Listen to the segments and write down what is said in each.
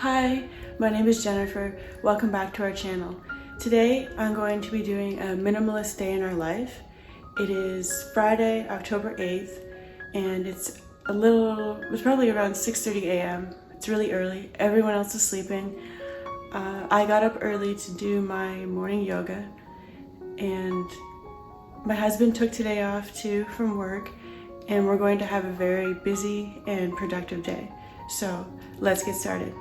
Hi, my name is Jennifer. Welcome back to our channel. Today I'm going to be doing a minimalist day in our life. It is Friday, October 8th, and it's probably around 6:30 a.m. It's really early. Everyone else is sleeping. I got up early to do my morning yoga, and my husband took today off too from work, and we're going to have a very busy and productive day. So let's get started.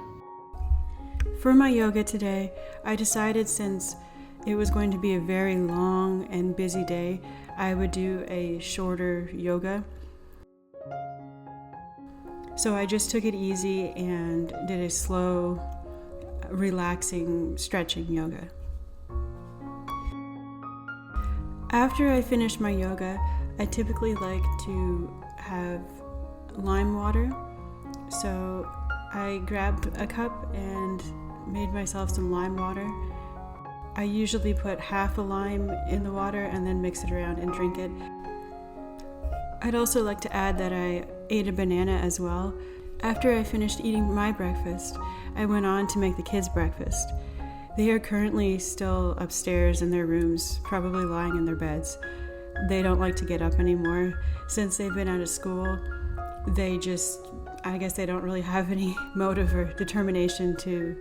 For my yoga today, I decided since it was going to be a very long and busy day, I would do a shorter yoga. So I just took it easy and did a slow, relaxing, stretching yoga. After I finish my yoga, I typically like to have lime water. So I grabbed a cup and made myself some lime water. I usually put half a lime in the water and then mix it around and drink it. I'd also like to add that I ate a banana as well. After I finished eating my breakfast, I went on to make the kids' breakfast. They are currently still upstairs in their rooms, probably lying in their beds. They don't like to get up anymore. Since they've been out of school, I guess they don't really have any motive or determination to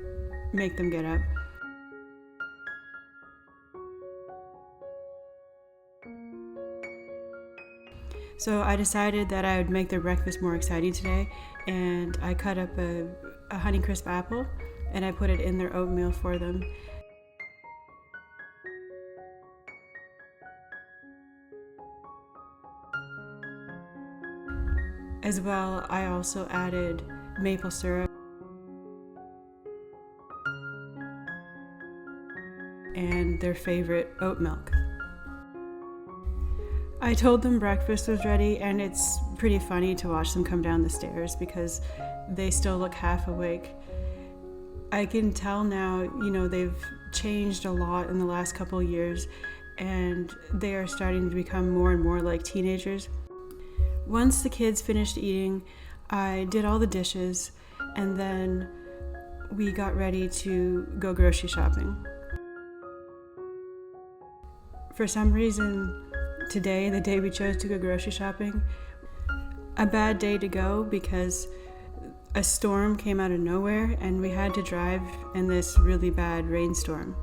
make them get up. So I decided that I would make their breakfast more exciting today, and I cut up a Honeycrisp apple and I put it in their oatmeal for them. As well, I also added maple syrup and their favorite oat milk. I told them breakfast was ready, and it's pretty funny to watch them come down the stairs because they still look half awake. I can tell now, they've changed a lot in the last couple years, and they are starting to become more and more like teenagers. Once the kids finished eating, I did all the dishes, and then we got ready to go grocery shopping. For some reason, today, the day we chose to go grocery shopping, a bad day to go because a storm came out of nowhere and we had to drive in this really bad rainstorm.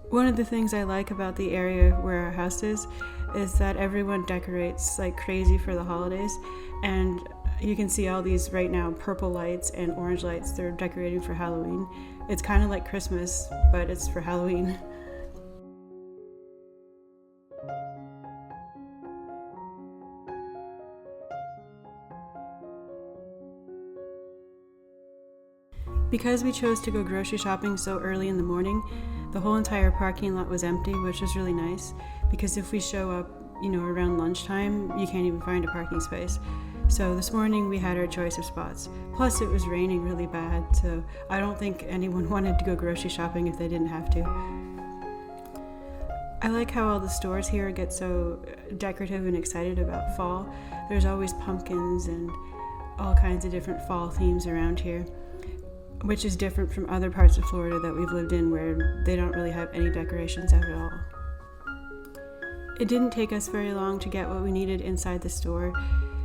One of the things I like about the area where our house is that everyone decorates like crazy for the holidays, and you can see all these right now purple lights and orange lights. They're decorating for Halloween. It's kind of like Christmas, but it's for Halloween. Because we chose to go grocery shopping so early in the morning, the whole entire parking lot was empty, which was really nice, because if we show up, around lunchtime, you can't even find a parking space. So this morning we had our choice of spots. Plus it was raining really bad, so I don't think anyone wanted to go grocery shopping if they didn't have to. I like how all the stores here get so decorative and excited about fall. There's always pumpkins and all kinds of different fall themes around here, which is different from other parts of Florida that we've lived in where they don't really have any decorations out at all. It didn't take us very long to get what we needed inside the store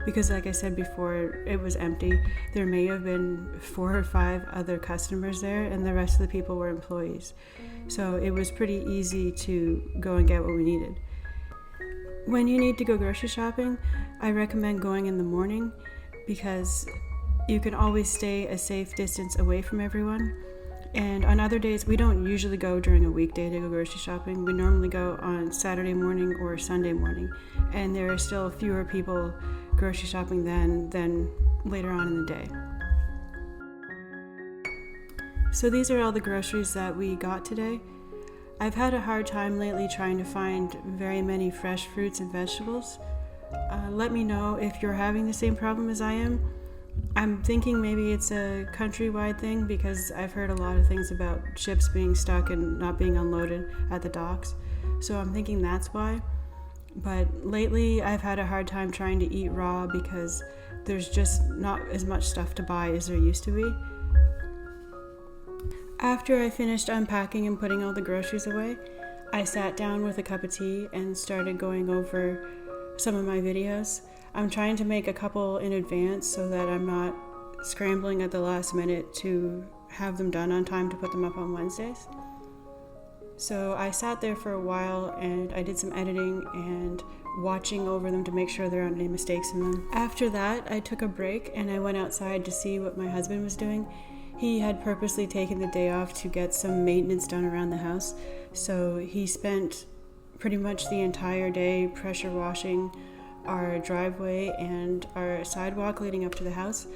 because, like I said before, it was empty. There may have been 4 or 5 other customers there, and the rest of the people were employees. So it was pretty easy to go and get what we needed. When you need to go grocery shopping, I recommend going in the morning because you can always stay a safe distance away from everyone. And on other days, we don't usually go during a weekday to go grocery shopping. We normally go on Saturday morning or Sunday morning. And there are still fewer people grocery shopping than later on in the day. So these are all the groceries that we got today. I've had a hard time lately trying to find very many fresh fruits and vegetables. Let me know if you're having the same problem as I am. I'm thinking maybe it's a countrywide thing because I've heard a lot of things about ships being stuck and not being unloaded at the docks. So I'm thinking that's why. But lately I've had a hard time trying to eat raw because there's just not as much stuff to buy as there used to be. After I finished unpacking and putting all the groceries away, I sat down with a cup of tea and started going over some of my videos. I'm trying to make a couple in advance so that I'm not scrambling at the last minute to have them done on time to put them up on Wednesdays. So I sat there for a while and I did some editing and watching over them to make sure there aren't any mistakes in them. After that, I took a break and I went outside to see what my husband was doing. He had purposely taken the day off to get some maintenance done around the house, so he spent pretty much the entire day pressure washing our driveway and our sidewalk leading up to the house.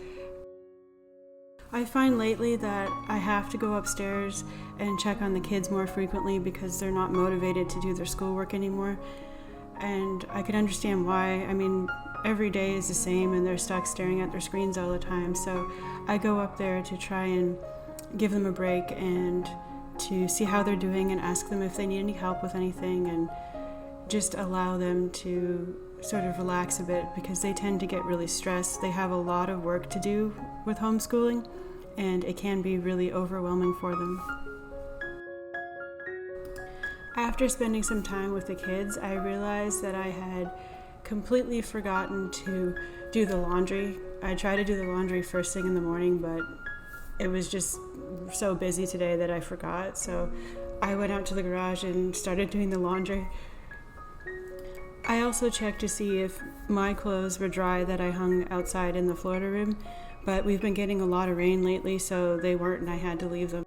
I find lately that I have to go upstairs and check on the kids more frequently because they're not motivated to do their schoolwork anymore, and I can understand why. I mean, every day is the same and they're stuck staring at their screens all the time, so I go up there to try and give them a break and to see how they're doing and ask them if they need any help with anything, and just allow them to sort of relax a bit because they tend to get really stressed. They have a lot of work to do with homeschooling and it can be really overwhelming for them. After spending some time with the kids, I realized that I had completely forgotten to do the laundry. I try to do the laundry first thing in the morning, but it was just so busy today that I forgot. So I went out to the garage and started doing the laundry. I also checked to see if my clothes were dry that I hung outside in the Florida room, but we've been getting a lot of rain lately, so they weren't and I had to leave them.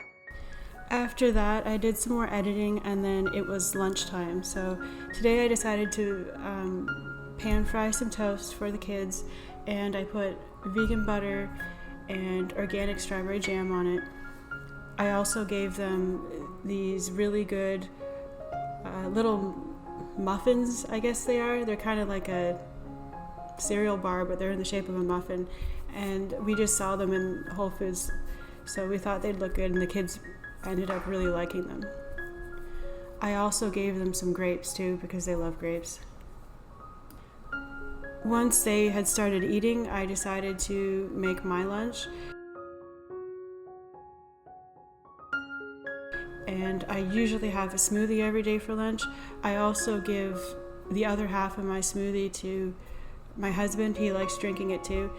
After that, I did some more editing and then it was lunchtime. So today I decided to pan fry some toast for the kids, and I put vegan butter and organic strawberry jam on it. I also gave them these really good little muffins, I guess they are. They're kind of like a cereal bar, but they're in the shape of a muffin, and we just saw them in Whole Foods, so we thought they'd look good, and the kids ended up really liking them. I also gave them some grapes too because they love grapes. Once they had started eating, I decided to make my lunch. And I usually have a smoothie every day for lunch. I also give the other half of my smoothie to my husband. He likes drinking it too.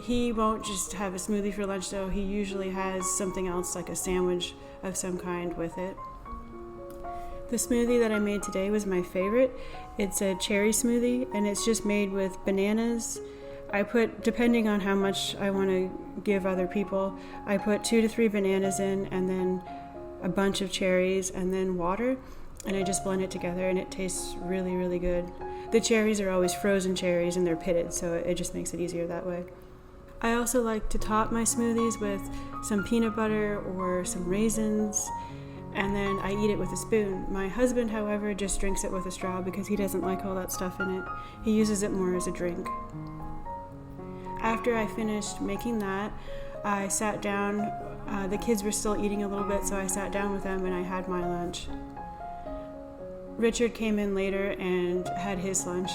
He won't just have a smoothie for lunch though. He usually has something else, like a sandwich of some kind with it. The smoothie that I made today was my favorite. It's a cherry smoothie and it's just made with bananas. I put, depending on how much I want to give other people, I put 2 to 3 bananas in and then a bunch of cherries and then water, and I just blend it together and it tastes really, really good. The cherries are always frozen cherries and they're pitted, so it just makes it easier that way. I also like to top my smoothies with some peanut butter or some raisins, and then I eat it with a spoon. My husband, however, just drinks it with a straw because he doesn't like all that stuff in it. He uses it more as a drink. After I finished making that, I sat down. The kids were still eating a little bit, so I sat down with them and I had my lunch. Richard came in later and had his lunch.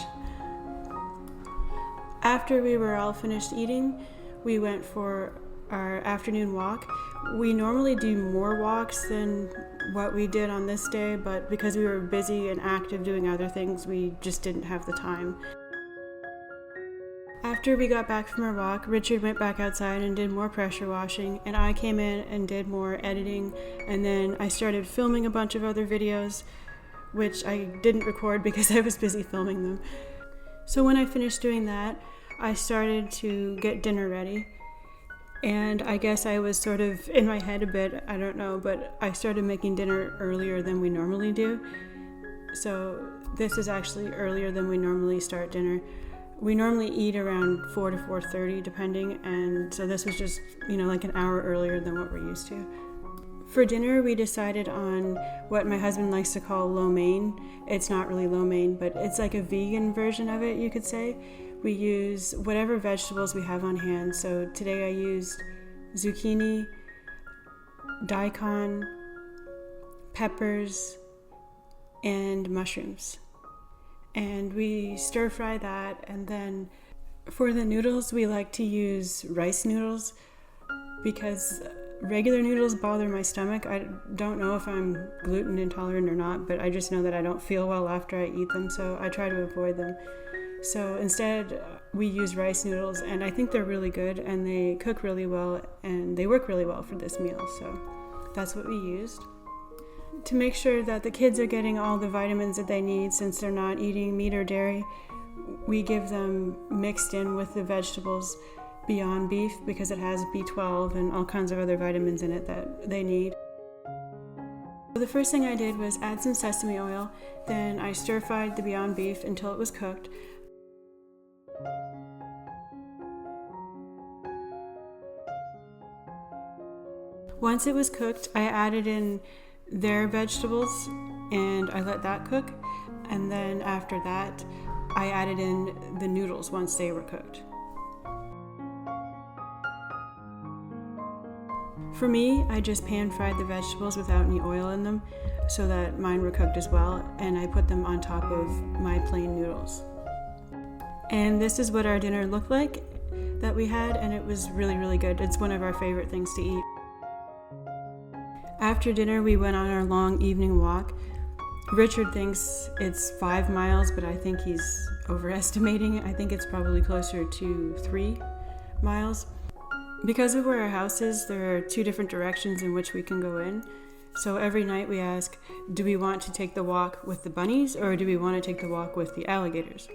After we were all finished eating, we went for our afternoon walk. We normally do more walks than what we did on this day, but because we were busy and active doing other things, we just didn't have the time. After we got back from our walk, Richard went back outside and did more pressure washing, and I came in and did more editing, and then I started filming a bunch of other videos, which I didn't record because I was busy filming them. So when I finished doing that, I started to get dinner ready. And I guess I was sort of in my head a bit, I don't know, but I started making dinner earlier than we normally do. So this is actually earlier than we normally start dinner. We normally eat around 4 to 4:30 depending, and so this was just, like an hour earlier than what we're used to. For dinner, we decided on what my husband likes to call lo mein. It's not really lo mein, but it's like a vegan version of it, you could say. We use whatever vegetables we have on hand. So today I used zucchini, daikon, peppers, and mushrooms. And we stir fry that, and then For the noodles, we like to use rice noodles because regular noodles bother my stomach. I don't know if I'm gluten intolerant or not, but I just know that I don't feel well after I eat them, so I try to avoid them. So instead, we use rice noodles, and I think they're really good, and they cook really well, and they work really well for this meal, so that's what we used. To make sure that the kids are getting all the vitamins that they need since they're not eating meat or dairy, we give them mixed in with the vegetables Beyond Beef because it has B12 and all kinds of other vitamins in it that they need. So the first thing I did was add some sesame oil, then I stir-fried the Beyond Beef until it was cooked. Once it was cooked, I added in their vegetables and I let that cook, and then after that I added in the noodles once they were cooked. For me, I just pan-fried the vegetables without any oil in them so that mine were cooked as well, and I put them on top of my plain noodles. And this is what our dinner looked like that we had, and it was really, really good. It's one of our favorite things to eat. After dinner, we went on our long evening walk. Richard thinks it's 5 miles, but I think he's overestimating it. I think it's probably closer to 3 miles. Because of where our house is, there are 2 different directions in which we can go in. So every night we ask, do we want to take the walk with the bunnies or do we want to take the walk with the alligators?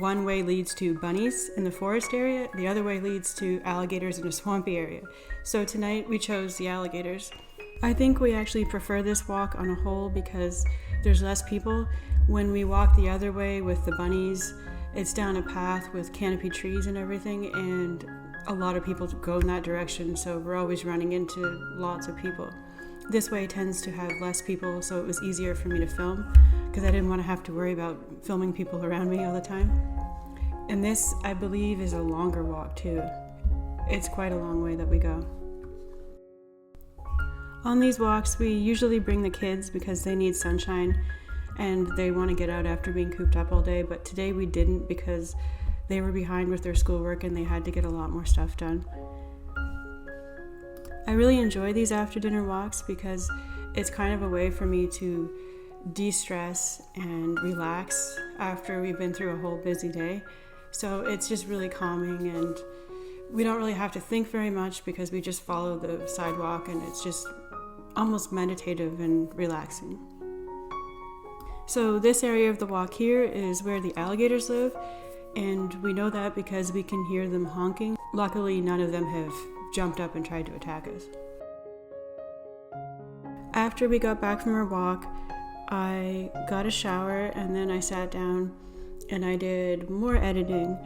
One way leads to bunnies in the forest area, the other way leads to alligators in a swampy area. So tonight we chose the alligators. I think we actually prefer this walk on a whole because there's less people. When we walk the other way with the bunnies, it's down a path with canopy trees and everything, and a lot of people go in that direction, so we're always running into lots of people. This way tends to have less people, so it was easier for me to film because I didn't want to have to worry about filming people around me all the time. And this, I believe, is a longer walk too. It's quite a long way that we go. On these walks, we usually bring the kids because they need sunshine and they want to get out after being cooped up all day, but today we didn't because they were behind with their schoolwork and they had to get a lot more stuff done. I really enjoy these after dinner walks because it's kind of a way for me to de-stress and relax after we've been through a whole busy day. So it's just really calming, and we don't really have to think very much because we just follow the sidewalk, and it's just almost meditative and relaxing. So this area of the walk here is where the alligators live, and we know that because we can hear them honking. Luckily, none of them have jumped up and tried to attack us. After we got back from our walk, I got a shower and then I sat down and I did more editing.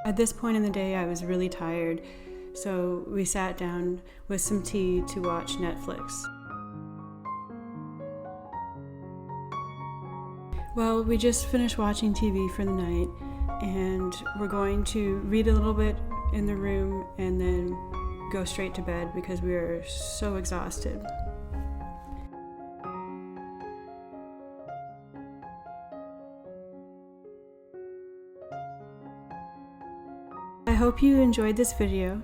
At this point in the day, I was really tired, so we sat down with some tea to watch Netflix. Well, we just finished watching TV for the night, and we're going to read a little bit in the room and then go straight to bed because we are so exhausted. I hope you enjoyed this video.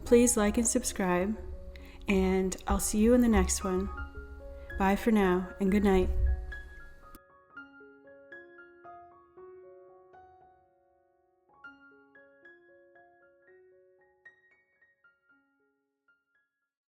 Please like and subscribe, and I'll see you in the next one. Bye for now, and good night.